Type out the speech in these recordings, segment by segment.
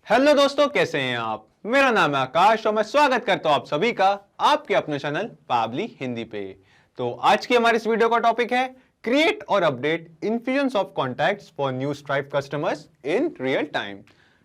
Hello दोस्तों, कैसे हैं आप। मेरा नाम है आकाश और मैं स्वागत करता हूं आप सभी का आपके अपने चैनल पावली हिंदी पे। तो आज की हमारी इस वीडियो का टॉपिक है क्रिएट और update infusions of contacts for new Stripe customers in real time.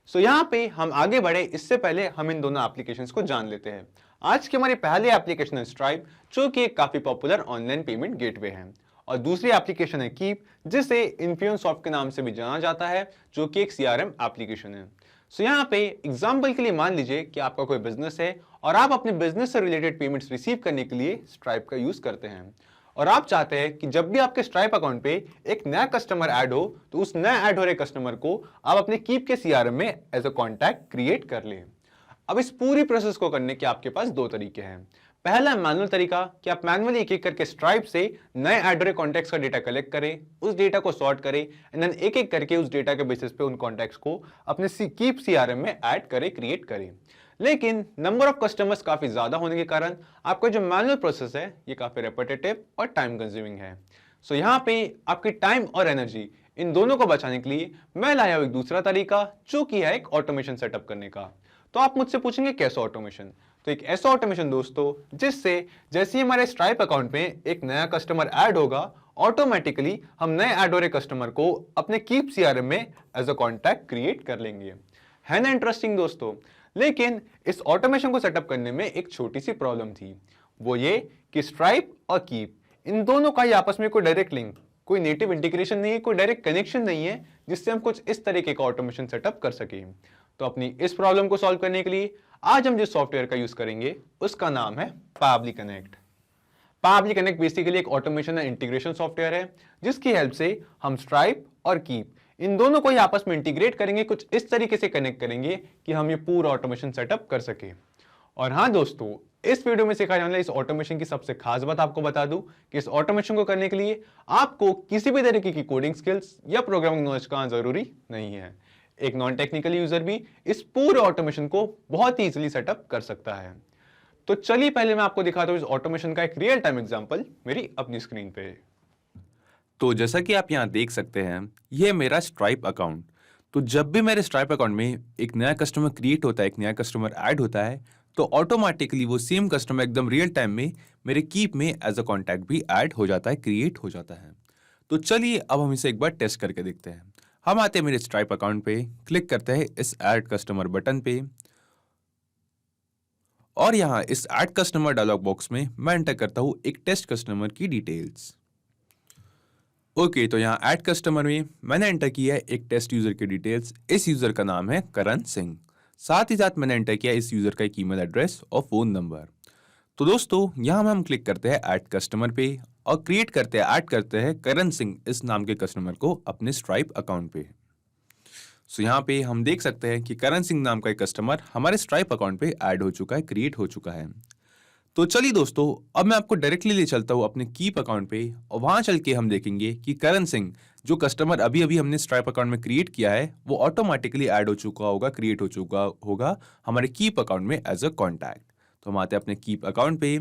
So यहाँ पे हम आगे बढ़े इससे पहले हम इन दोनों एप्लीकेशंस को जान लेते हैं। आज की हमारी पहली एप्लीकेशन है स्ट्राइप, जो कि एक काफी पॉपुलर ऑनलाइन पेमेंट गेटवे है, और दूसरी एप्लीकेशन है कीप, जिसे इन्फ्यूजनसॉफ्ट के नाम से भी जाना जाता है, जो कि एक सीआरएम एप्लीकेशन है। सो यहाँ पे एग्जाम्पल के लिए मान लीजिए कि आपका कोई बिजनेस है और आप अपने बिजनेस से रिलेटेड पेमेंट्स रिसीव करने के लिए स्ट्राइप का यूज करते हैं, और आप चाहते हैं कि जब भी आपके स्ट्राइप अकाउंट पे एक नया कस्टमर ऐड हो तो उस नया ऐड हो रहे कस्टमर को आप अपने कीप के सीआरएम में एज अ कॉन्टैक्ट क्रिएट कर लें। अब इस पूरी प्रोसेस को करने के आपके पास दो तरीके हैं। पहला मैनुअल तरीका कि आप मैनुअली एक एक करके स्ट्राइप से नए एड कॉन्टैक्ट्स का डेटा कलेक्ट करें, उस डेटा को सॉर्ट करें एंड देन एक एक करके उस डेटा के बेसिस पे उन कॉन्टैक्ट्स को अपने कीप सीआरएम में ऐड करें, क्रिएट करें। लेकिन नंबर ऑफ कस्टमर्स काफी ज्यादा होने के कारण आपका जो मैनुअल प्रोसेस है ये काफी रेपिटेटिव और टाइम कंज्यूमिंग है। सो यहाँ पे आपकी टाइम और एनर्जी इन दोनों को बचाने के लिए मैं लाया हूं एक दूसरा तरीका, जो कि है एक ऑटोमेशन सेटअप करने का। तो आप मुझसे पूछेंगे कैसा ऑटोमेशन। तो एक ऐसा ऑटोमेशन दोस्तों जिससे जैसे ही हमारे स्ट्राइप अकाउंट में एक नया कस्टमर ऐड होगा, ऑटोमेटिकली हम नए ऐड हो रहे कस्टमर को अपने कीप सीआरएम में एज अ कॉन्टैक्ट क्रिएट कर लेंगे। है ना इंटरेस्टिंग दोस्तों। लेकिन इस ऑटोमेशन को सेटअप करने में एक छोटी सी प्रॉब्लम थी, वो ये कि स्ट्राइप और कीप इन दोनों का ही आपस में कोई डायरेक्ट लिंक, कोई नेटिव इंटीग्रेशन नहीं है, कोई डायरेक्ट कनेक्शन नहीं है जिससे हम कुछ इस तरीके का ऑटोमेशन सेटअप कर सके। तो अपनी इस प्रॉब्लम को सॉल्व करने के लिए आज हम जिस सॉफ्टवेयर का यूज करेंगे उसका नाम है पावली कनेक्ट। पावली कनेक्ट बेसिकली एक ऑटोमेशन एंड इंटीग्रेशन सॉफ्टवेयर है जिसकी हेल्प से हम स्ट्राइप और कीप इन दोनों को ही आपस में इंटीग्रेट करेंगे, कुछ इस तरीके से कनेक्ट करेंगे कि हम ये पूरा ऑटोमेशन सेटअप कर सके। और हाँ दोस्तों, इस वीडियो में सिखाने वाले इस ऑटोमेशन की सबसे खास बात आपको बता दूं कि इस ऑटोमेशन को करने के लिए आपको किसी भी तरीके की कोडिंग स्किल्स या प्रोग्रामिंग नॉलेज का जरूरी नहीं है। एक नॉन टेक्निकल यूजर भी इस पूरे ऑटोमेशन को बहुत ही इजीली सेटअप कर सकता है। तो चलिए पहले मैं आपको दिखाता हूं इस ऑटोमेशन का एक रियल टाइम एग्जांपल मेरी अपनी स्क्रीन पे। तो जैसा कि आप यहाँ देख सकते हैं, ये है मेरा स्ट्राइप अकाउंट। तो जब भी मेरे स्ट्राइप अकाउंट में एक नया कस्टमर क्रिएट होता है, एक नया कस्टमर ऐड होता है, तो ऑटोमेटिकली वो सेम कस्टमर एकदम रियल टाइम में मेरे कीप में एज अ कॉन्टैक्ट भी ऐड हो जाता है, क्रिएट हो जाता है। तो चलिए अब हम इसे एक बार टेस्ट करके देखते हैं। हम आते हैं मेरे स्ट्राइप अकाउंट पे, क्लिक करते हैं इस ऐड कस्टमर बटन पे, और यहाँ इस ऐड कस्टमर डायलॉग बॉक्स में मैं एंटर करता हूँ एक टेस्ट कस्टमर की डिटेल्स। ओके, तो यहाँ ऐड कस्टमर में मैंने एंटर किया है एक टेस्ट यूजर की डिटेल्स। इस यूजर का नाम है करण सिंह। साथ ही साथ मैंने एंटर किया इस यूजर का एक ईमेल एड्रेस और फोन नंबर। तो दोस्तों यहाँ हम क्लिक करते हैं ऐड कस्टमर पे और क्रिएट करते हैं, ऐड करते हैं करण सिंह इस नाम के कस्टमर को अपने स्ट्राइप अकाउंट पे। सो यहाँ पे हम देख सकते हैं कि करण सिंह नाम का एक कस्टमर हमारे स्ट्राइप अकाउंट पे ऐड हो चुका है, क्रिएट हो चुका है। तो चलिए दोस्तों, अब मैं आपको डायरेक्टली ले चलता हूँ अपने कीप अकाउंट पे, और वहां चल के हम देखेंगे कि करण सिंह जो कस्टमर अभी अभी हमने स्ट्राइप अकाउंट में क्रिएट किया है वो ऑटोमेटिकली ऐड हो चुका होगा, क्रिएट हो चुका होगा हमारे कीप अकाउंट में एज अ कॉन्टैक्ट। तो हम आते हैं अपने कीप अकाउंट पे,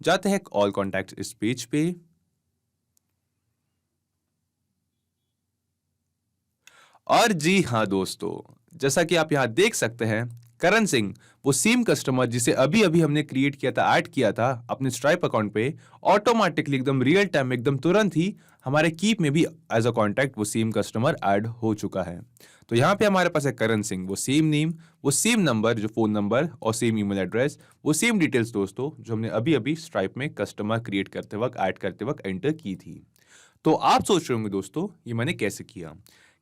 जाते हैं ऑल कॉन्टैक्ट इस पेज पे, और जी हाँ दोस्तों, जैसा कि आप यहाँ देख सकते हैं, करण सिंह वो सेम कस्टमर जिसे अभी अभी हमने क्रिएट किया था, ऐड किया था अपने स्ट्राइप अकाउंट पे, ऑटोमेटिकली एकदम रियल टाइम में, एकदम तुरंत ही हमारे कीप में भी एज अ कॉन्टैक्ट वो सेम कस्टमर ऐड हो चुका है। तो यहाँ पे हमारे पास है करण सिंह, वो सेम नेम, वो सेम नंबर, जो फोन नंबर और सेम ईमेल एड्रेस, वो सेम डिटेल्स दोस्तों जो हमने अभी अभी स्ट्राइप में कस्टमर क्रिएट करते वक्त, ऐड करते वक्त एंटर की थी। तो आप सोच रहे होंगे दोस्तों ये मैंने कैसे किया,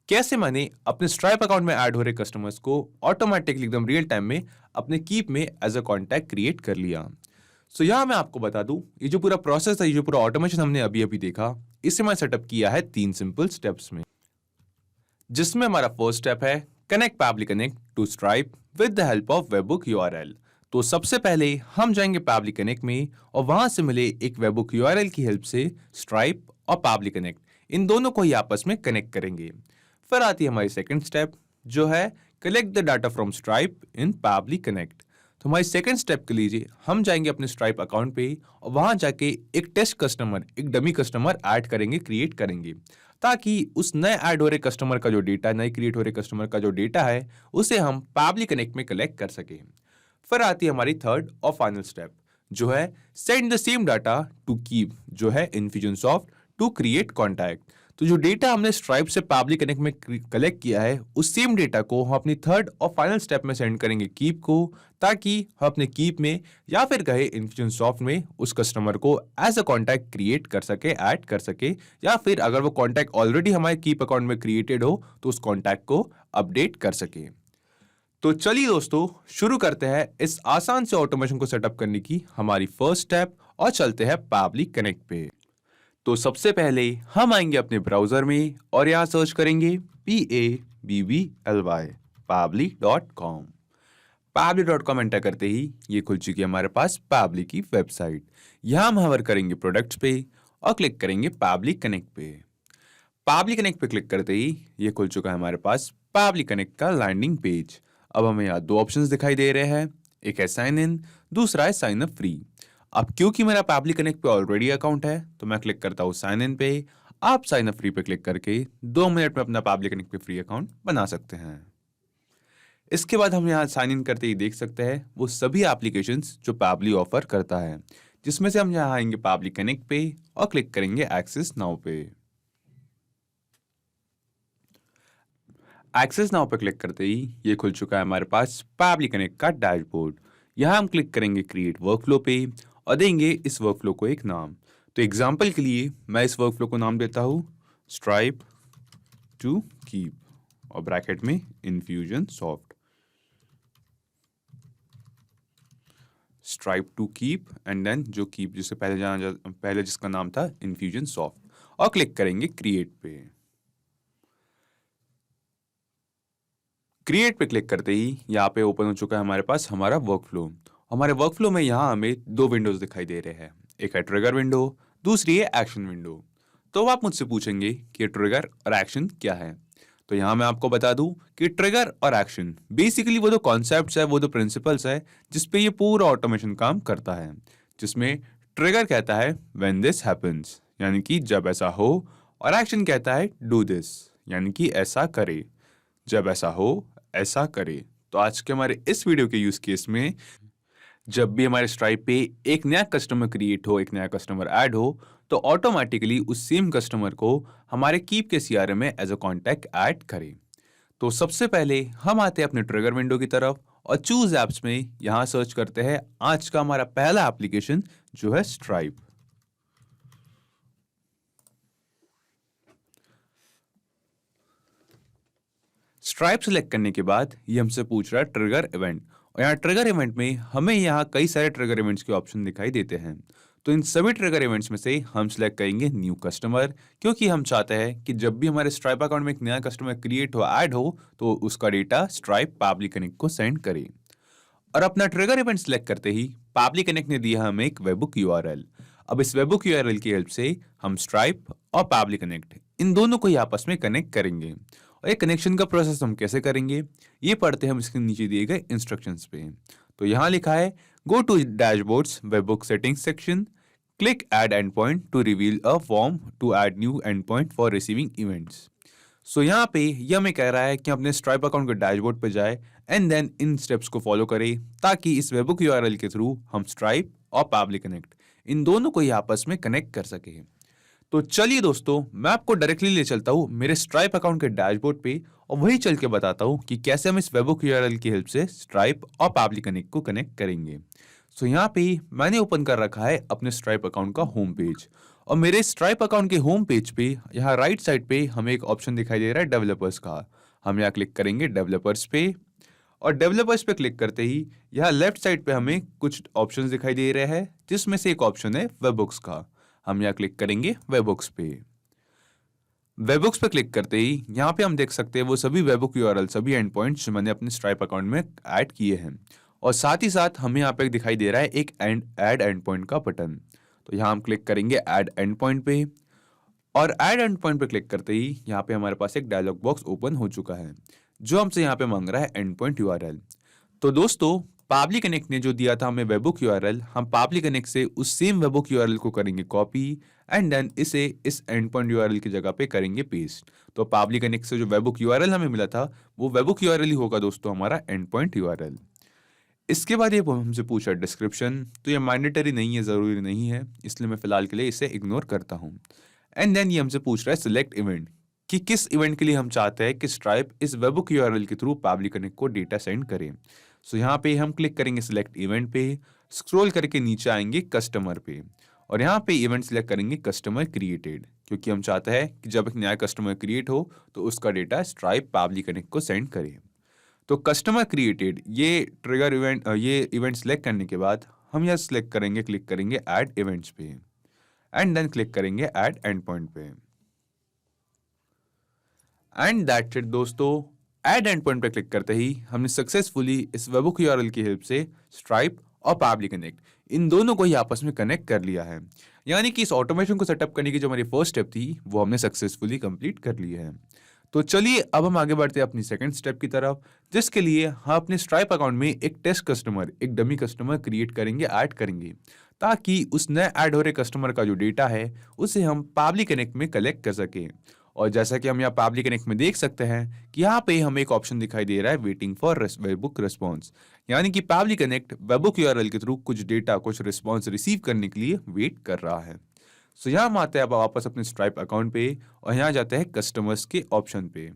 कैसे मैंने अपने स्ट्राइप अकाउंट में ऐड हो रहे कस्टमर्स को ऑटोमेटिकली एकदम रियल टाइम में अपने कीप में एज अ कॉन्टैक्ट क्रिएट कर लिया। सो यहाँ मैं आपको बता दूं, ये जो पूरा प्रोसेस है, ये जो पूरा ऑटोमेशन हमने अभी अभी देखा, इसे मैं सेटअप किया है 3 सिंपल स्टेप्स में, जिसमें हमारा फर्स्ट स्टेप है connect Pabbly connect to Stripe with the help of webhook URL. तो सबसे पहले हम जाएंगे पावली कनेक्ट में और वहां से मिले एक वेबबुक यूआरएल की हेल्प से स्ट्राइप और पावली कनेक्ट इन दोनों को ही आपस में कनेक्ट करेंगे। फिर आती है हमारी सेकंड स्टेप, जो है collect the data from Stripe in Pabbly Connect. तो हमारी सेकंड स्टेप के लीजिए हम जाएंगे अपने स्ट्राइप अकाउंट पे और वहां जाके एक टेस्ट कस्टमर, एक डमी कस्टमर ऐड करेंगे, क्रिएट करेंगे, ताकि उस नए ऐड हो रहे कस्टमर का जो डेटा, नए क्रिएट हो रहे कस्टमर का जो डेटा है, उसे हम पाबली कनेक्ट में कलेक्ट कर सकें। फिर आती है हमारी थर्ड और फाइनल स्टेप, जो है send the same data to Keap, जो है इन्फ्यूजनसॉफ्ट टू क्रिएट कॉन्टैक्ट। तो जो डेटा हमने स्ट्राइप से पाबली कनेक्ट में कलेक्ट किया है, उस सेम डेटा को हम अपनी थर्ड और फाइनल स्टेप में सेंड करेंगे कीप को, ताकि हम अपने कीप में या फिर कहे इन्फ्यूजनसॉफ्ट में उस कस्टमर को एज अ कॉन्टैक्ट क्रिएट कर सके, ऐड कर सके, या फिर अगर वो कॉन्टैक्ट ऑलरेडी हमारे कीप अकाउंट में क्रिएटेड हो तो उस कॉन्टैक्ट को अपडेट कर सके। तो चलिए दोस्तों, शुरू करते हैं इस आसान से ऑटोमेशन को सेटअप करने की हमारी फर्स्ट स्टेप और चलते हैं पाबली कनेक्ट पे। तो सबसे पहले हम आएंगे अपने ब्राउजर में और यहां सर्च करेंगे PABBLY pabbly.com। pabbly.com एंटर करते ही ये खुल चुकी है हमारे पास पाबली की वेबसाइट। यहां हम हवर करेंगे प्रोडक्ट्स पे और क्लिक करेंगे पाबली कनेक्ट पे। पाबली कनेक्ट पे क्लिक करते ही ये खुल चुका है हमारे पास पाबली कनेक्ट का लैंडिंग पेज। अब हमें यहाँ दो ऑप्शंस दिखाई दे रहे हैं, एक है साइन इन, दूसरा है साइन अप फ्री। अब क्योंकि मेरा पाबली कनेक्ट पे ऑलरेडी अकाउंट है तो मैं क्लिक करता हूँ साइन इन पे। आप साइन अप फ्री पे क्लिक करके 2 मिनट में अपना पाबली कनेक्ट पे फ्री अकाउंट बना सकते हैं। इसके बाद हम यहाँ साइन इन करते ही देख सकते हैं वो सभी एप्लीकेशंस जो पाबली ऑफर करता है, जिसमें से हम यहाँ आएंगे पाबली कनेक्ट पे और क्लिक करेंगे एक्सेस नाउ पे। एक्सेस नाउ पे क्लिक करते ही ये खुल चुका है हमारे पास पाबली कनेक्ट का डैशबोर्ड। यहाँ हम क्लिक करेंगे क्रिएट वर्कफ्लो पे और देंगे इस वर्कफ्लो को एक नाम। तो एग्जांपल के लिए मैं इस वर्कफ्लो को नाम देता हूँ स्ट्राइप टू कीप और ब्रैकेट में Infusionsoft. Stripe to Keap and then जो कीप जिससे पहले जिसका नाम था इन्फ्यूजनसॉफ्ट, और क्लिक करेंगे क्रिएट पे। क्रिएट पे क्लिक करते ही यहाँ पे ओपन हो चुका है हमारे पास हमारा वर्कफ्लो। हमारे वर्कफ्लो में यहाँ हमें दो विंडोज दिखाई दे रहे हैं, एक है ट्रिगर विंडो, दूसरी है एक्शन विंडो। तो आप मुझसे पूछेंगे कि ट्रिगर और एक्शन क्या है, तो यहाँ मैं आपको बता दूं कि ट्रिगर और एक्शन बेसिकली वो दो कॉन्सेप्ट्स है, वो दो प्रिंसिपल्स है जिसपे ये पूरा ऑटोमेशन काम करता है। जिसमें ट्रिगर कहता है व्हेन दिस हैपेंस, यानी कि जब ऐसा हो, और एक्शन कहता है डू दिस, यानी कि ऐसा करे, जब ऐसा हो ऐसा करे। तो आज के हमारे इस वीडियो के यूज केस में जब भी हमारे स्ट्राइप पे एक नया कस्टमर क्रिएट हो, एक नया कस्टमर ऐड हो, तो ऑटोमेटिकली उस सेम कस्टमर को हमारे कीप के सीआरएम में एज अ कॉन्टैक्ट ऐड करें। तो सबसे पहले हम आते हैं अपने ट्रिगर विंडो की तरफ और चूज एप्स में यहां सर्च करते हैं आज का हमारा पहला एप्लीकेशन जो है स्ट्राइप। स्ट्राइप सेलेक्ट करने के बाद ये हमसे पूछ रहा है ट्रिगर इवेंट, और यहाँ ट्रिगर इवेंट में हमें यहाँ कई सारे ट्रिगर इवेंट्स के ऑप्शन दिखाई देते हैं। तो इन सभी ट्रिगर इवेंट्स में से हम सिलेक्ट करेंगे न्यू कस्टमर, क्योंकि हम चाहते हैं कि जब भी हमारे स्ट्राइप अकाउंट में एक नया कस्टमर क्रिएट हो, ऐड हो, तो उसका डेटा स्ट्राइप पाबली कनेक्ट को सेंड करे। और अपना ट्रिगर इवेंट सिलेक्ट करते ही पाबली कनेक्ट ने दिया हमें एक वेबबुक यूआरएल। अब इस वेबबुक यूआरएल की हेल्प से हम स्ट्राइप और पाबली कनेक्ट इन दोनों को ही आपस में कनेक्ट करेंगे। और ये कनेक्शन का प्रोसेस हम कैसे करेंगे ये पढ़ते हैं हम इसके नीचे दिए गए इंस्ट्रक्शंस पे। तो यहाँ लिखा है go to dashboards webhook settings section, click add endpoint to reveal a form to add new endpoint for receiving events. So यहाँ पे ये हमें कह रहा है कि अपने स्ट्राइप अकाउंट के डैशबोर्ड पे जाए एंड देन इन स्टेप्स को फॉलो करें, ताकि इस वेबबुक यूआरएल के थ्रू हम स्ट्राइप और पाबली कनेक्ट इन दोनों को ही आपस में कनेक्ट कर सके। तो चलिए दोस्तों, मैं आपको डायरेक्टली ले चलता हूँ मेरे स्ट्राइप अकाउंट के डैशबोर्ड पे और वही चल के बताता हूँ कि कैसे हम इस वेबबुक यूआरएल की हेल्प से स्ट्राइप और पाबली कनेक्ट को कनेक्ट करेंगे। सो यहाँ पे मैंने ओपन कर रखा है अपने स्ट्राइप अकाउंट का होम पेज, और मेरे स्ट्राइप अकाउंट के होम पेज पे यहाँ राइट साइड पे हमें एक ऑप्शन दिखाई दे रहा है डेवलपर्स का। हम यहाँ क्लिक करेंगे डेवलपर्स पे, और डेवलपर्स पे क्लिक करते ही यहाँ लेफ्ट साइड पे हमें कुछ ऑप्शंस दिखाई दे रहे हैं, जिसमें से एक ऑप्शन है वेबबुक्स का। हम यहाँ क्लिक करेंगे वेबबुक्स पे। वेबबुक्स पे क्लिक करते ही यहाँ पे हम देख सकते हैं वो सभी वेबबुक यूआरएल, सभी एंड पॉइंट्स जो मैंने अपने स्ट्राइप अकाउंट में ऐड किए हैं, और साथ ही साथ हमें यहाँ पे दिखाई दे रहा है एक ऐड एंड पॉइंट का बटन। तो यहाँ हम क्लिक करेंगे ऐड एंड पॉइंट पे, और ऐड एंड पॉइंट पे क्लिक करते ही यहाँ पे हमारे पास एक डायलॉग बॉक्स ओपन हो चुका है जो हमसे यहाँ पे मांग रहा है एंड पॉइंट यूआरएल। तो दोस्तों, पाबली कनेक्ट ने जो दिया था हमें वेबबुक यूआरएल, हम पाबली कनेक्ट से उस सेम वेबबुक यूआरएल को करेंगे कॉपी एंड देन इसे इस एंड पॉइंट यूआरएल की जगह पे करेंगे पेस्ट। तो पाबली कनेक्ट से जो वेबुक यूआरएल हमें मिला था वो वेबुक यूआरएल ही होगा दोस्तों हमारा एंड पॉइंट यूआरएल। इसके बाद ये हमसे पूछा डिस्क्रिप्शन, तो ये मैंडेटरी नहीं है, ज़रूरी नहीं है, इसलिए मैं फिलहाल के लिए इसे इग्नोर करता हूँ। एंड देन ये हमसे पूछ रहा है सिलेक्ट इवेंट, कि किस इवेंट के लिए हम चाहते हैं कि स्ट्राइप इस वेबुक यूआरएल के थ्रू पाबली कनेक्ट को डेटा सेंड करें। सो यहाँ पे हम क्लिक करेंगे सिलेक्ट इवेंट पे, स्क्रॉल करके नीचे आएंगे कस्टमर पे, और यहाँ पे इवेंट सिलेक्ट करेंगे कस्टमर क्रिएटेड, क्योंकि हम चाहते हैं कि जब एक नया कस्टमर क्रिएट हो तो उसका डेटा स्ट्राइप पाबली कनेक्ट को सेंड करे। तो कस्टमर क्रिएटेड ये ट्रिगर इवेंट, ये इवेंट सेलेक्ट करने के बाद हम यहाँ सेलेक्ट करेंगे, क्लिक करेंगे ऐड इवेंट्स पे, एंड देन क्लिक करेंगे ऐड एंड पॉइंट पे, एंड दैट्स इट दोस्तों। ऐड एंड पॉइंट पे क्लिक करते ही हमने सक्सेसफुली इस वेबुक यूआरएल की हेल्प से स्ट्राइप और पाबली कनेक्ट इन दोनों को ही आपस में कनेक्ट कर लिया है। यानी कि इस ऑटोमेशन को सेटअप करने की जो हमारी फर्स्ट स्टेप थी वो हमने सक्सेसफुली कंप्लीट कर ली है। तो चलिए अब हम आगे बढ़ते हैं अपनी सेकंड स्टेप की तरफ, जिसके लिए हम अपने स्ट्राइप अकाउंट में एक टेस्ट कस्टमर, एक डमी कस्टमर क्रिएट करेंगे, ऐड करेंगे, ताकि उस नए ऐड हो रहे कस्टमर का जो डेटा है उसे हम पाबली कनेक्ट में कलेक्ट कर सकें। और जैसा कि हम यहाँ पाबली कनेक्ट में देख सकते हैं कि यहाँ पे हमें एक ऑप्शन दिखाई दे रहा है वेटिंग फॉर वेबुक रिस्पॉन्स, यानी कि पाबली कनेक्ट वेबुक यूआरएल के थ्रू कुछ डेटा, कुछ रिस्पॉन्स रिसीव करने के लिए वेट कर रहा है। सो यहाँ हम आते हैं वापस अपने स्ट्राइप अकाउंट पे, और यहाँ जाते हैं कस्टमर्स के ऑप्शन पे,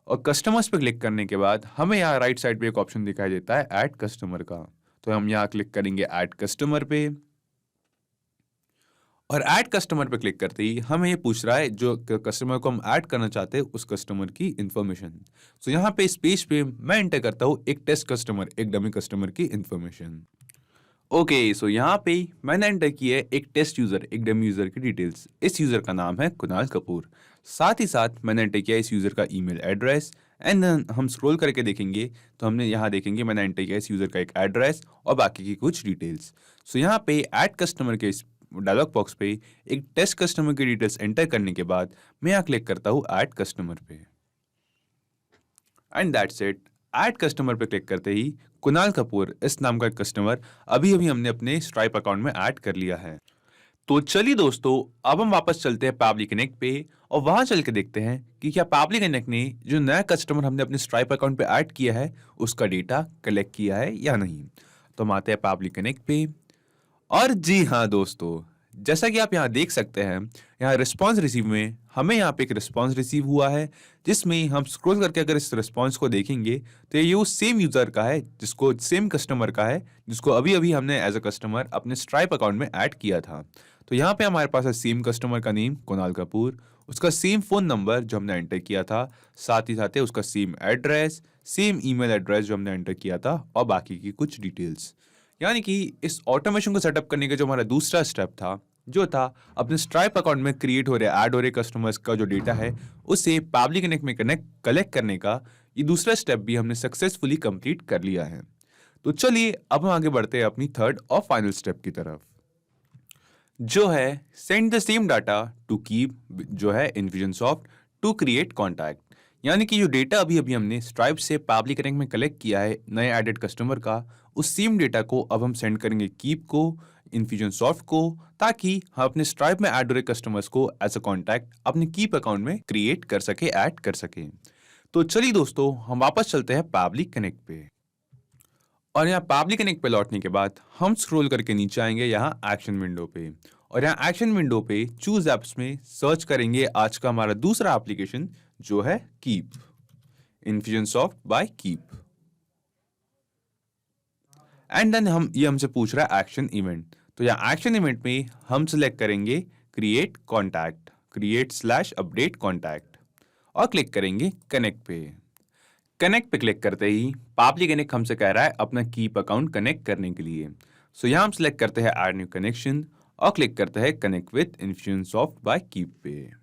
और कस्टमर्स पे क्लिक करने के बाद हमें यहाँ राइट साइड पे एक ऑप्शन दिखाई देता है ऐड कस्टमर का। तो हम यहाँ क्लिक करेंगे ऐड कस्टमर पे, और ऐड कस्टमर पे क्लिक करते ही हमें ये पूछ रहा है जो कस्टमर को हम ऐड करना चाहते हैं उस कस्टमर की इन्फॉर्मेशन। सो यहाँ पे इस पेज पे मैं एंटर करता हूँ एक टेस्ट कस्टमर, एक डमी कस्टमर की इन्फॉर्मेशन। ओके, सो यहाँ पे मैंने एंटर की है एक टेस्ट यूजर, एक डमी यूजर की डिटेल्स। इस यूजर का नाम है कुणाल कपूर। साथ ही साथ मैंने एंटर किया इस यूजर का ईमेल एड्रेस, एंड हम स्क्रॉल करके देखेंगे तो हमने यहाँ देखेंगे मैंने एंटर किया इस यूजर का एक एड्रेस और बाकी की कुछ डिटेल्स। सो यहाँ पे ऐड कस्टमर के इस डायलॉग बॉक्स पे एक टेस्ट कस्टमर की डिटेल्स एंटर करने के बाद मैं यहाँ क्लिक करता हूँ ऐड कस्टमर पे, and that's it. Add customer पे क्लिक करते ही कुणाल कपूर इस नाम का कस्टमर अभी अभी हमने अपने स्ट्राइप अकाउंट में ऐड कर लिया है। तो चलिए दोस्तों, अब हम वापस चलते हैं पाबली कनेक्ट पे, और वहां चल के देखते हैं कि क्या पाबली कनेक्ट ने जो नया कस्टमर हमने अपने स्ट्राइप अकाउंट पे ऐड किया है उसका डेटा कलेक्ट किया है या नहीं। तो हम आते हैं पाबली कनेक्ट पे, और जी हाँ दोस्तों, जैसा कि आप यहाँ देख सकते हैं, यहाँ रिस्पॉन्स रिसीव में हमें यहाँ पे एक रिस्पॉन्स रिसीव हुआ है, जिसमें हम स्क्रॉल करके अगर इस रिस्पॉन्स को देखेंगे तो ये उस सेम यूजर का है, जिसको सेम कस्टमर का है जिसको अभी अभी हमने एज अ कस्टमर अपने स्ट्राइप अकाउंट में ऐड किया था। तो यहाँ पे हमारे पास है सेम कस्टमर का नेम कुणाल कपूर, उसका सेम फोन नंबर जो हमने एंटर किया था, साथ ही साथ उसका same address, same email address जो हमने एंटर किया था, और बाकी की कुछ डिटेल्स। यानी कि इस ऑटोमेशन को सेटअप करने का जो हमारा दूसरा स्टेप था, जो था अपने स्ट्राइप अकाउंट में क्रिएट हो रहे, ऐड हो रहे कस्टमर्स का जो डेटा है उसे पाबली कनेक्ट में कलेक्ट करने का ये दूसरा स्टेप भी हमने सक्सेसफुली कंप्लीट कर लिया है। तो चलिए अब हम आगे बढ़ते हैं अपनी थर्ड और फाइनल स्टेप की तरफ, जो है send the same data to Keap, जो है इन्फ्यूजनसॉफ्ट टू क्रिएट कॉन्टैक्ट। यानी कि जो डेटा अभी अभी हमने स्ट्राइप से पाबली कनेक्ट में कलेक्ट किया है नए एडेड कस्टमर का, उस सेम डेटा को अब हम सेंड करेंगे कीप को, इन्फ्यूजनसॉफ्ट को, ताकि हम अपने स्ट्राइप में ऐड हो रहे कस्टमर्स को एज अ कॉन्टैक्ट अपने कीप अकाउंट में क्रिएट कर सके, ऐड कर सके। तो चलिए दोस्तों, हम वापस चलते हैं पाबली कनेक्ट पे, और यहाँ पाबली कनेक्ट पे लौटने के बाद हम स्क्रॉल करके नीचे आएंगे यहाँ एक्शन विंडो पे, और यहाँ एक्शन विंडो पे चूज एप्स में सर्च करेंगे आज का हमारा दूसरा एप्लीकेशन जो है Keap, Infusionsoft by Keap. And then ये हमसे पूछ रहा है एक्शन इवेंट, तो यहाँ एक्शन इवेंट में हम सिलेक्ट करेंगे क्रिएट कॉन्टैक्ट, क्रिएट/अपडेट कॉन्टैक्ट, और क्लिक करेंगे कनेक्ट पे। कनेक्ट पे क्लिक करते ही पाबली कनेक्ट हमसे कह रहा है अपना कीप अकाउंट कनेक्ट करने के लिए। सो यहाँ हम सिलेक्ट करते हैं ऐड न्यू कनेक्शन, और क्लिक करते हैं कनेक्ट विद इन्फ्यूजनसॉफ्ट बाय कीप पे।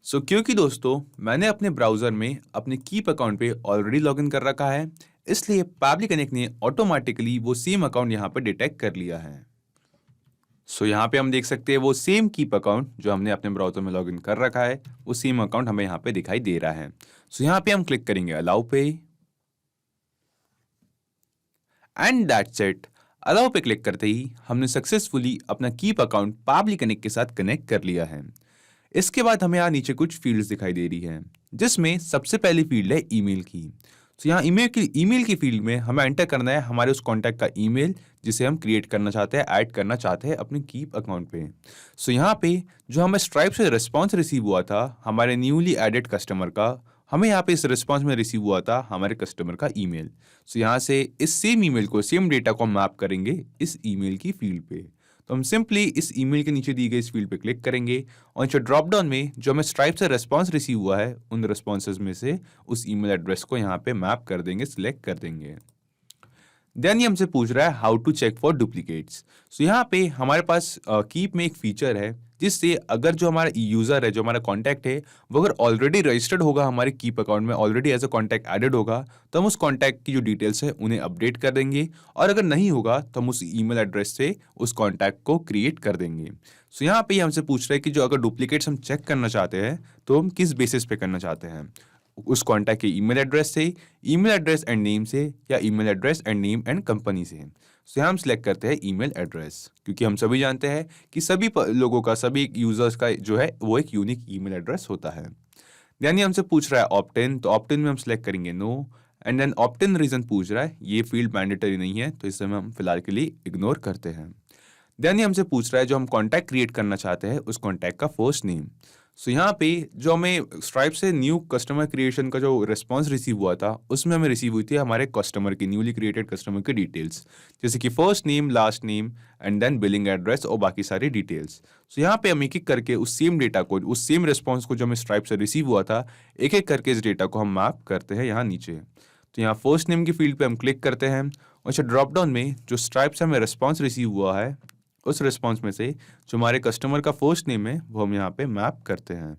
क्योंकि दोस्तों मैंने अपने ब्राउजर में अपने कीप अकाउंट पे ऑलरेडी लॉगिन कर रखा है, इसलिए पाबली कनेक्ट ने ऑटोमेटिकली वो सेम अकाउंट यहाँ पे डिटेक्ट कर लिया है। यहाँ पे हम देख सकते हैं वो सेम कीप अकाउंट जो हमने अपने ब्राउजर में लॉगिन कर रखा है, वो सेम अकाउंट हमें यहाँ पे दिखाई दे रहा है। यहाँ पे हम क्लिक करेंगे अलाउ पे, एंड दैट्स इट। अलाउ पे क्लिक करते ही हमने सक्सेसफुली अपना कीप अकाउंट पाबली कनेक्ट के साथ कनेक्ट कर लिया है। इसके बाद हमें यहाँ नीचे कुछ फील्ड्स दिखाई दे रही है, जिसमें सबसे पहली फील्ड है ईमेल की। तो यहाँ ईमेल की फील्ड में हमें एंटर करना है हमारे उस कॉन्टैक्ट का ईमेल जिसे हम क्रिएट करना चाहते हैं, ऐड करना चाहते हैं अपने कीप अकाउंट पे। सो यहाँ पे जो हमें स्ट्राइप से रिस्पॉन्स रिसीव हुआ था हमारे न्यूली एडेड कस्टमर का, हमें यहाँ पे इस रिस्पॉन्स में रिसीव हुआ था हमारे कस्टमर का ईमेल। सो यहाँ से इस सेम ईमेल को, सेम डेटा को हम मैप करेंगे इस ईमेल की फील्ड पे। तो हम सिंपली इस ईमेल के नीचे दी गई इस फील्ड पे क्लिक करेंगे और नीचे ड्रॉप डाउन में जो हमें स्ट्राइप से रिस्पॉन्स रिसीव हुआ है उन रिस्पॉन्सेज में से उस ईमेल एड्रेस को यहाँ पे मैप कर देंगे, सिलेक्ट कर देंगे। देन ये हमसे पूछ रहा है how to check for duplicates. So यहाँ पे हमारे पास कीप में एक फीचर है जिससे अगर जो हमारा यूजर है, जो हमारा कॉन्टैक्ट है, वो अगर ऑलरेडी रजिस्टर्ड होगा हमारे कीप अकाउंट में, already as a contact added होगा, तो हम उस कॉन्टैक्ट की जो डिटेल्स है उन्हें अपडेट कर देंगे, और अगर नहीं होगा तो हम उस ईमेल एड्रेस से उस कॉन्टैक्ट को क्रिएट कर देंगे। सो यहाँ पे हमसे पूछ रहा है कि जो अगर डुप्लीकेट्स हम चेक करना चाहते हैं तो हम किस बेसिस पे करना चाहते हैं, उस कॉन्टैक्ट के ईमेल एड्रेस से, ईमेल एड्रेस एंड नेम से, या email address and name and company से। सो यहाँ हम सिलेक्ट करते हैं ईमेल एड्रेस, क्योंकि हम सभी जानते हैं कि सभी लोगों का, सभी यूजर्स का जो है वो एक यूनिक ईमेल एड्रेस होता है। यानी हमसे पूछ रहा है ऑप्ट इन, तो ऑप्ट इन में हम सिलेक्ट करेंगे no, and then opt in reason पूछ रहा है, ये फील्ड मैंडेटरी नहीं है तो इसे हम फिलहाल के लिए इग्नोर करते हैं। देन हमसे पूछ रहा है जो हम कॉन्टैक्ट क्रिएट करना चाहते हैं उस कॉन्टैक्ट का फर्स्ट नेम। सो यहाँ पे जो हमें स्ट्राइप से न्यू कस्टमर क्रिएशन का जो रिस्पॉन्स रिसीव हुआ था उसमें हमें रिसीव हुई थी हमारे कस्टमर की, न्यूली क्रिएटेड कस्टमर की डिटेल्स, जैसे कि first name, last name and then billing address और बाकी सारी डिटेल्स। सो यहाँ पे हम एक एक करके उस सेम डेटा को, उस सेम रिस्पॉन्स को जो हमें स्ट्राइप से रिसीव हुआ था, एक एक करके इस डेटा को हम मैप करते हैं यहाँ नीचे। तो यहाँ फर्स्ट नेम की फील्ड पे हम क्लिक करते हैं और ड्रॉप डाउन में जो स्ट्राइप से हमें रिस्पॉन्स रिसीव हुआ है उस रिस्पॉन्स में से जो हमारे कस्टमर का फर्स्ट नेम है वो हम यहाँ पे मैप करते हैं।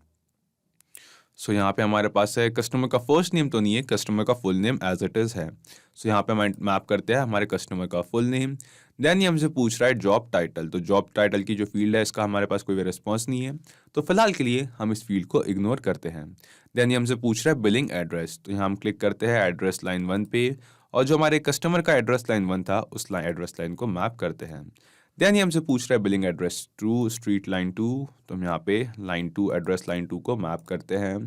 सो यहाँ पे हमारे पास है कस्टमर का फर्स्ट नेम तो नहीं है, कस्टमर का full name as it is है। सो यहाँ पे हम मैप करते हैं हमारे कस्टमर का फुल नेम। देन ये हमसे पूछ रहा है जॉब टाइटल, तो जॉब टाइटल की जो फील्ड है इसका हमारे पास कोई भी रिस्पॉन्स नहीं है, तो फिलहाल के लिए हम इस फील्ड को इग्नोर करते हैं। देन ये हमसे पूछ रहा है बिलिंग एड्रेस, तो यहाँ हम क्लिक करते हैं एड्रेस लाइन 1 पे, और जो हमारे कस्टमर का एड्रेस लाइन 1 था उस एड्रेस लाइन को मैप करते हैं। देन ये हमसे पूछ रहा है बिलिंग एड्रेस 2, स्ट्रीट लाइन 2, तो हम यहाँ पे लाइन 2, एड्रेस लाइन 2 को मैप करते हैं।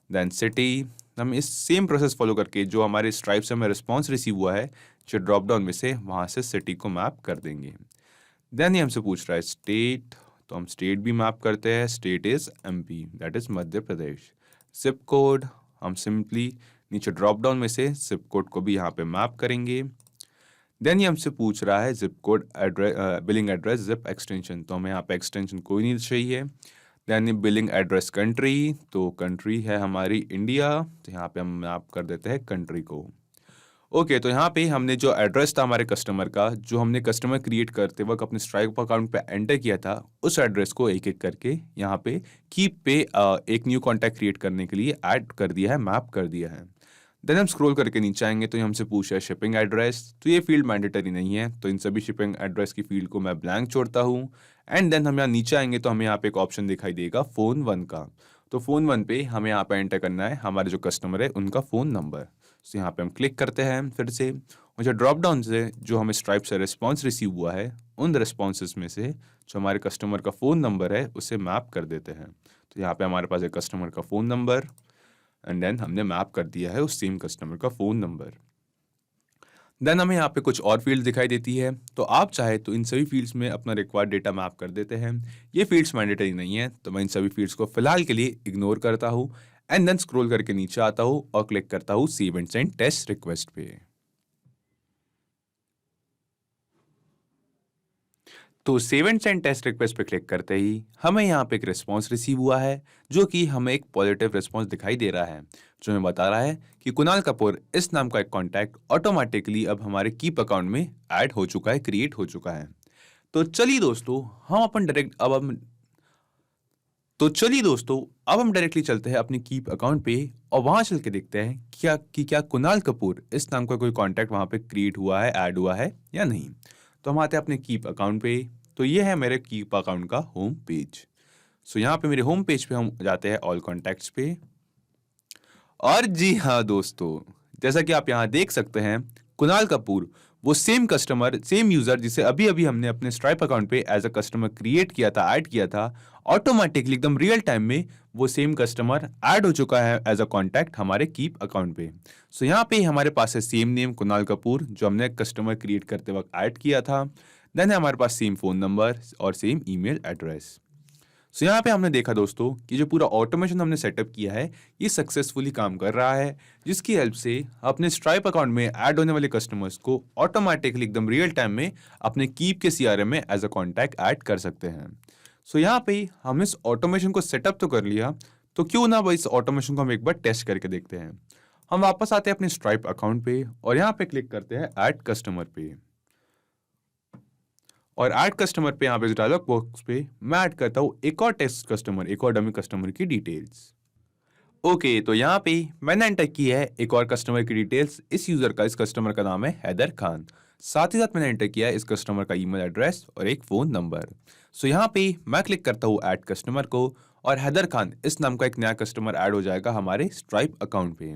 देन सिटी, हम इस सेम प्रोसेस फॉलो करके जो हमारे स्ट्राइप से हमें रिस्पॉन्स रिसीव हुआ है जो ड्रॉप डाउन में से, वहाँ से सिटी को मैप कर देंगे। देन ये हमसे पूछ रहा है स्टेट, तो हम स्टेट भी मैप करते हैं, state is MP, that is Madhya Pradesh. Zip code, हम सिंपली नीचे ड्रॉप डाउन में से जिप कोड को भी यहाँ पे मैप करेंगे। देन ये हमसे पूछ रहा है zip code, billing address, zip extension, तो हमें यहाँ पे एक्सटेंशन कोई नहीं चाहिए। देन बिलिंग एड्रेस कंट्री, तो कंट्री है हमारी इंडिया, तो यहाँ पे हम मैप कर देते हैं कंट्री को। ओके, तो यहाँ पे हमने जो एड्रेस था हमारे कस्टमर का, जो हमने कस्टमर क्रिएट करते वक्त अपने स्ट्राइप अकाउंट पे एंटर किया था, उस एड्रेस को एक एक करके यहाँ पे कीप पे एक न्यू कॉन्टैक्ट क्रिएट करने के लिए ऐड कर दिया है, मैप कर दिया है। देन हम स्क्रॉल करके नीचे आएंगे तो हमसे पूछ रहा है शिपिंग एड्रेस, तो ये फील्ड मैंडेटरी नहीं है, तो इन सभी शिपिंग एड्रेस की फील्ड को मैं ब्लैंक छोड़ता हूँ। एंड देन हम यहाँ नीचे आएंगे तो हमें यहाँ पे एक ऑप्शन दिखाई देगा फ़ोन 1 का, तो फ़ोन 1 पे हमें यहाँ पे एंटर करना है हमारे जो कस्टमर है उनका फ़ोन नंबर। तो यहाँ पे हम क्लिक करते हैं फिर से, और जो ड्रॉप डाउन से जो हमें स्ट्राइप से रिस्पॉन्स रिसीव हुआ है उन रिस्पॉन्सेज में से जो हमारे कस्टमर का फ़ोन नंबर है उसे मैप कर देते हैं। तो यहाँ पे हमारे पास एक कस्टमर का फ़ोन नंबर, एंड देन हमने मैप कर दिया है उस सेम कस्टमर का फ़ोन नंबर। देन हमें यहाँ पे कुछ और फील्ड दिखाई देती है, तो आप चाहे तो इन सभी फील्ड्स में अपना रिक्वायर्ड डेटा मैप कर देते हैं। ये फील्ड्स मैंडेटरी नहीं है, तो मैं इन सभी फील्ड्स को फिलहाल के लिए इग्नोर करता हूँ एंड देन स्क्रॉल करके नीचे आता हूँ और क्लिक करता हूँ save and send test request पे। तो save and send test request पे क्लिक करते ही हमें यहाँ पे एक रिस्पॉन्स रिसीव हुआ है, जो कि हमें एक पॉजिटिव रिस्पॉन्स दिखाई दे रहा है, जो हमें बता रहा है कि कुणाल कपूर इस नाम का एक कॉन्टैक्ट ऑटोमेटिकली अब हमारे कीप अकाउंट में ऐड हो चुका है, क्रिएट हो चुका है। तो चलिए दोस्तों अब हम डायरेक्टली चलते हैं अपने कीप अकाउंट पे और वहां चल के देखते हैं क्या कुणाल कपूर इस नाम का कोई कॉन्टैक्ट वहां पे क्रिएट हुआ है, ऐड हुआ है या नहीं। तो हम आते हैं अपने कीप अकाउंट पे, तो ये है मेरे कीप अकाउंट का होम पेज। सो यहाँ पे मेरे होम पेज पे हम जाते हैं ऑल कॉन्टैक्ट्स पे, और जी हाँ दोस्तों, जैसा कि आप यहाँ देख सकते हैं कुणाल कपूर वो सेम कस्टमर, सेम यूजर जिसे अभी अभी हमने अपने स्ट्राइप अकाउंट पे एज अ कस्टमर क्रिएट किया था, ऐड किया था, ऑटोमेटिकली एकदम रियल टाइम में वो सेम कस्टमर ऐड हो चुका है एज अ कॉन्टैक्ट हमारे कीप अकाउंट पे। सो यहाँ पे हमारे पास है सेम नेम कुणाल कपूर जो हमने कस्टमर क्रिएट करते वक्त ऐड किया था। देन है हमारे पास सेम फोन नंबर और सेम ईमेल एड्रेस। सो यहाँ पे हमने देखा दोस्तों कि जो पूरा ऑटोमेशन हमने सेटअप किया है ये सक्सेसफुली काम कर रहा है, जिसकी हेल्प से अपने स्ट्राइप अकाउंट में ऐड होने वाले कस्टमर्स को ऑटोमेटिकली एकदम रियल टाइम में अपने कीप के सीआरएम में एज अ कॉन्टैक्ट ऐड कर सकते हैं। सो यहाँ पे हम इस ऑटोमेशन को सेटअप तो कर लिया, तो क्यों ना इस ऑटोमेशन को हम एक बार टेस्ट करके देखते हैं। हम वापस आते हैं अपने स्ट्राइप अकाउंट पे और यहाँ पे क्लिक करते हैं ऐड कस्टमर पे, और ऐड कस्टमर पे यहाँ पे डायलॉग बॉक्स पे मैं ऐड करता हूँ एक और टेस्ट कस्टमर, एक और डमी कस्टमर की डिटेल्स। ओके, तो यहाँ पे मैंने एंटर किया है एक और कस्टमर की डिटेल्स। इस यूजर का, इस कस्टमर का नाम है हैदर खान। साथ ही साथ मैंने एंटर किया है इस कस्टमर का ईमेल एड्रेस और एक फोन नंबर। सो यहाँ पे मैं क्लिक करता हूँ ऐड कस्टमर को और हैदर खान इस नाम का एक नया कस्टमर ऐड हो जाएगा हमारे स्ट्राइप अकाउंट पे।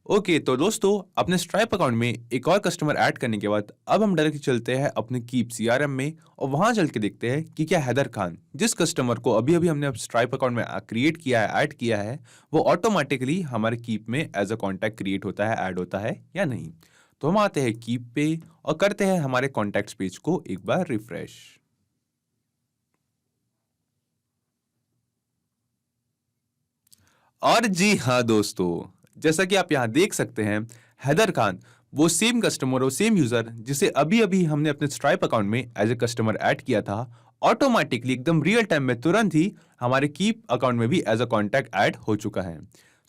ओके, तो दोस्तों अपने स्ट्राइप अकाउंट में एक और कस्टमर ऐड करने के बाद अब हम डायरेक्ट चलते हैं अपने कीप सीआरएम में और वहां चल के देखते हैं कि क्या हैदर खान, जिस कस्टमर को अभी अभी हमने स्ट्राइप अकाउंट में क्रिएट किया है, ऐड किया है, वो ऑटोमेटिकली हमारे कीप में एज अ कॉन्टैक्ट क्रिएट होता है, ऐड होता है या नहीं। तो हम आते हैं कीप पे और करते हैं हमारे कॉन्टैक्ट्स पेज को एक बार रिफ्रेश। और जी हाँ दोस्तों, जैसा कि आप यहाँ देख सकते हैं, हैदर खान वो सेम कस्टमर और सेम यूजर जिसे अभी अभी हमने अपने स्ट्राइप अकाउंट में एज ए कस्टमर ऐड किया था, ऑटोमेटिकली एकदम रियल टाइम में तुरंत ही हमारे कीप अकाउंट में भी एज अ कॉन्टैक्ट ऐड हो चुका है।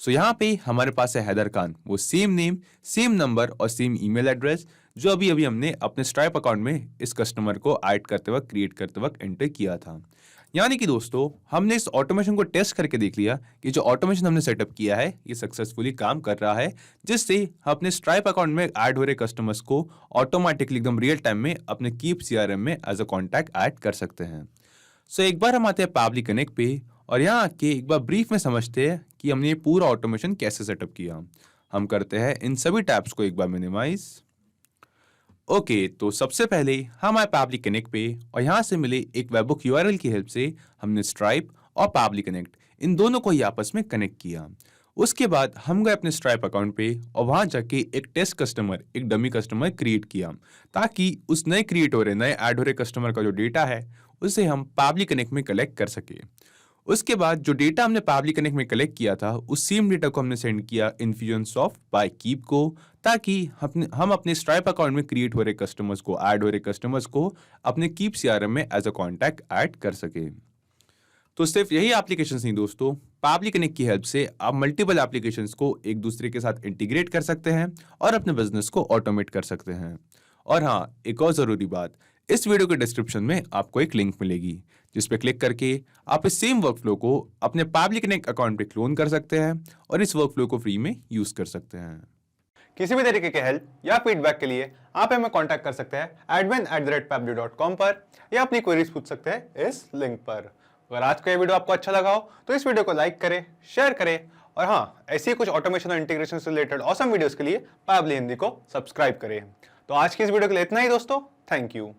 सो यहाँ पे हमारे पास है हैदर खान, वो सेम नेम, सेम नंबर और सेम ईमेल एड्रेस जो अभी अभी हमने अपने स्ट्राइप अकाउंट में इस कस्टमर को ऐड करते वक्त, क्रिएट करते वक्त एंटर किया था। यानी कि दोस्तों हमने इस ऑटोमेशन को टेस्ट करके देख लिया कि जो ऑटोमेशन हमने सेटअप किया है ये सक्सेसफुली काम कर रहा है, जिससे हम अपने स्ट्राइप अकाउंट में ऐड हो रहे कस्टमर्स को ऑटोमेटिकली एकदम रियल टाइम में अपने कीप सीआरएम में एज अ कॉन्टैक्ट ऐड कर सकते हैं। सो एक बार हम आते हैं पावली कनेक्ट पे और यहाँ आके एक बार ब्रीफ में समझते हैं कि हमने ये पूरा ऑटोमेशन कैसे सेटअप किया। हम करते हैं इन सभी टैब्स को एक बार मिनिमाइज। ओके, तो सबसे पहले हम आए पावली कनेक्ट पे और यहाँ से मिले एक वेबबुक यूआरएल की हेल्प से हमने स्ट्राइप और पावली कनेक्ट इन दोनों को ही आपस में कनेक्ट किया। उसके बाद हम गए अपने स्ट्राइप अकाउंट पे और वहां जाके एक टेस्ट कस्टमर, एक डमी कस्टमर क्रिएट किया, ताकि उस नए क्रिएट हो रहे, नए ऐड हो रहे कस्टमर का जो डेटा है उसे हम पावली कनेक्ट में कलेक्ट कर सके। उसके बाद जो डेटा हमने पावली कनेक्ट में कलेक्ट किया था उस सेम डेटा को हमने सेंड किया इन्फ्यूजनसॉफ्ट बाय कीप को, ताकि हम अपने स्ट्राइप अकाउंट में क्रिएट हो रहे कस्टमर्स को, ऐड हो रहे कस्टमर्स को अपने कीप सीआरएम में एज अ कॉन्टैक्ट ऐड कर सके। तो सिर्फ यही एप्लीकेशंस नहीं दोस्तों, पावली कनेक्ट की हेल्प से आप मल्टीपल एप्लीकेशंस को एक दूसरे के साथ इंटीग्रेट कर सकते हैं और अपने बिजनेस को ऑटोमेट कर सकते हैं। और हाँ, एक और जरूरी बात, इस वीडियो के डिस्क्रिप्शन में आपको एक लिंक मिलेगी जिस पे क्लिक करके आप इस सेम वर्कफ्लो को अपने पावली कनेक्ट अकाउंट पे क्लोन कर सकते हैं और इस वर्कफ्लो को फ्री में यूज कर सकते हैं। किसी भी तरीके के हेल्प या फीडबैक के लिए आप हमें कांटेक्ट कर सकते हैं admin@pabli.com पर या अपनी क्वेरीज पूछ सकते हैं इस लिंक पर। अगर आज का ये वीडियो आपको अच्छा लगा हो तो इस वीडियो को लाइक करें, शेयर करें और हाँ, ऐसी कुछ ऑटोमेशन और इंटीग्रेशन से रिलेटेड ऑसम वीडियोस के लिए पाबली हिंदी को सब्सक्राइब करें। तो आज की इस वीडियो के लिए इतना ही दोस्तों, थैंक यू।